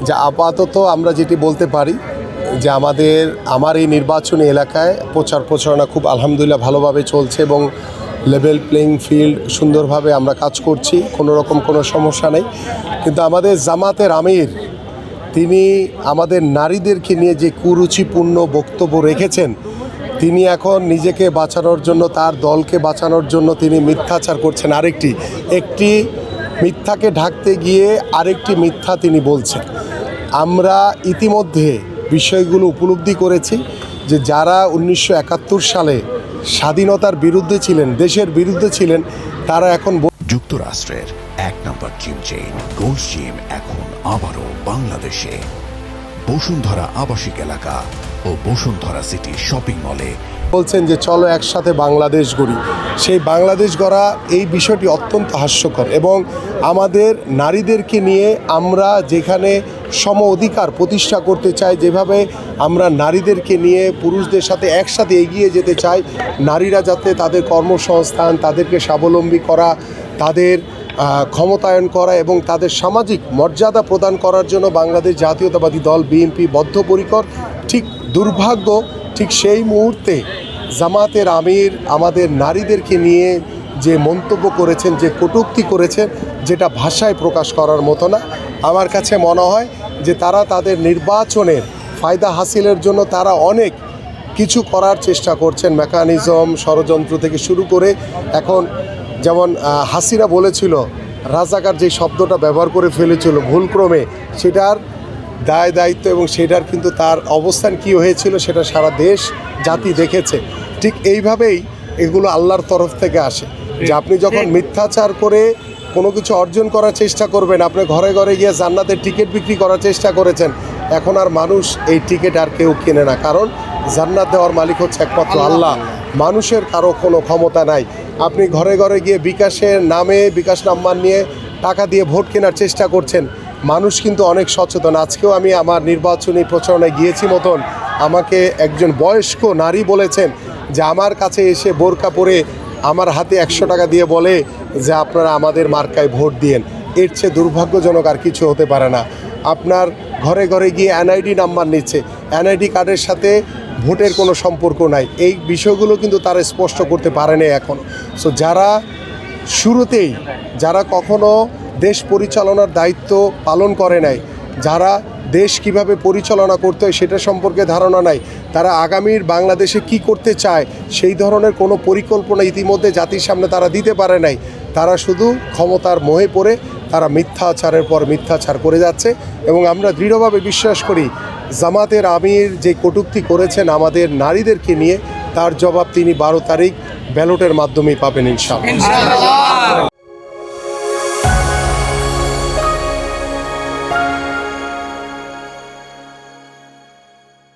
যে আপাতত আমরা যেটি বলতে পারি যে আমার এই নির্বাচনী এলাকায় প্রচার প্রচারণা খুব আলহামদুলিল্লাহ ভালোভাবে চলছে এবং লেভেল প্লেইং ফিল্ড সুন্দরভাবে আমরা কাজ করছি, কোনো রকম কোনো সমস্যা নেই। কিন্তু আমাদের জামাতের আমির তিনি আমাদের নারীদেরকে নিয়ে যে কুরুচিপূর্ণ বক্তব্য রেখেছেন, তিনি এখন নিজেকে বাঁচানোর জন্য, তার দলকে বাঁচানোর জন্য তিনি মিথ্যাচার করছেন। একটি মিথ্যাকে ঢাকতে গিয়ে আরেকটি মিথ্যা তিনি বলছেন। আমরা ইতিমধ্যে বিষয়গুলো উপলব্ধি করেছি যে যারা 1971 সালে স্বাধীনতার বিরুদ্ধে ছিলেন, দেশের বিরুদ্ধে ছিলেন, তারা এখন যুক্তরাষ্ট্রের 1 নম্বর জিম চেইন গোল্ড জিম এখন আবারও বাংলাদেশে বসুন্ধরা আবাসিক এলাকা ও বসুন্ধরা সিটি শপিং মলে বলছেন যে চলো একসাথে বাংলাদেশ গড়ি। সেই বাংলাদেশ গড়া এই বিষয়টি অত্যন্ত হাস্যকর এবং আমাদের নারীদেরকে নিয়ে আমরা যেখানে সম অধিকার প্রতিষ্ঠা করতে চাই, যেভাবে আমরা নারীদেরকে নিয়ে পুরুষদের সাথে একসাথে এগিয়ে যেতে চাই, নারীরা যাতে তাদের কর্মসংস্থান, তাদেরকে স্বাবলম্বী করা, তাদের ক্ষমতায়ন করা এবং তাদের সামাজিক মর্যাদা প্রদান করার জন্য বাংলাদেশ জাতীয়তাবাদী দল বিএনপি বদ্ধপরিকর। ঠিক দুর্ভাগ্য, ঠিক সেই মুহূর্তে জামাতের আমির আমাদের নারীদেরকে নিয়ে যে মন্তব্য করেছেন, যে কটূক্তি করেছেন, যেটা ভাষায় প্রকাশ করার মতো না। আমার কাছে মনে হয় যে তারা তাদের নির্বাচনের ফায়দা হাসিলের জন্য তারা অনেক কিছু করার চেষ্টা করছেন, মেকানিজম, ষড়যন্ত্র থেকে শুরু করে। এখন যেমন হাসিনা বলেছিল, রাজাকার যে শব্দটা ব্যবহার করে ফেলেছিল ভুলক্রমে, সেটার দায় দায়িত্ব এবং সেটার কিন্তু তার অবস্থান কি হয়েছিল সেটা সারা দেশ জাতি দেখেছে। ঠিক এইভাবেই এগুলো আল্লাহর তরফ থেকে আসে যে আপনি যখন মিথ্যাচার করে কোনো কিছু অর্জন করার চেষ্টা করবেন, আপনি ঘরে ঘরে গিয়ে জান্নাতের টিকিট বিক্রি করার চেষ্টা করেছেন, এখন আর মানুষ এই টিকিট আর কেউ কেনে না, কারণ জান্নাত দেওয়ার মালিক হচ্ছে একমাত্র আল্লাহ, মানুষের কারো কোনো ক্ষমতা নাই। আপনি ঘরে ঘরে গিয়ে বিকাশের নামে, বিকাশ নাম্বার নিয়ে টাকা দিয়ে ভোট কেনার চেষ্টা করছেন। মানুষ কিন্তু অনেক সচেতন। আজকেও আমি আমার নির্বাচনী প্রচারণায় গিয়েছি মতন, আমাকে একজন বয়স্ক নারী বলেছেন যে আমার কাছে এসে বোরকা পরে আমার হাতে 100 টাকা দিয়ে বলে যে আপনারা আমাদের মার্কায় ভোট দিয়েন। এর চেয়ে দুর্ভাগ্যজনক আর কিছু হতে পারে না। আপনার ঘরে ঘরে গিয়ে এনআইডি নাম্বার নিচ্ছে, এনআইডি কার্ডের সাথে ভোটের কোনো সম্পর্ক নাই। এই বিষয়গুলো কিন্তু তারা স্পষ্ট করতে পারেনি এখন। সো যারা শুরুতেই, যারা কখনো দেশ পরিচালনার দায়িত্ব পালন করে নাই, যারা দেশ কিভাবে পরিচালনা করতে হয় সেটা সম্পর্কে ধারণা নাই, তারা আগামীর বাংলাদেশে কি করতে চায় সেই ধরনের কোনো পরিকল্পনা ইতিমধ্যে জাতির সামনে তারা দিতে পারে নাই। তারা শুধু ক্ষমতার মোহে পড়ে তারা মিথ্যাচারের পর মিথ্যাচার করে যাচ্ছে এবং আমরা দৃঢ়ভাবে বিশ্বাস করি জামাতের আমির যে কটূক্তি করেছেন আমাদের নারীদেরকে নিয়ে, তার জবাব তিনি 12 তারিখ ব্যালটের মাধ্যমেই পাবেন ইনশাআল্লাহ।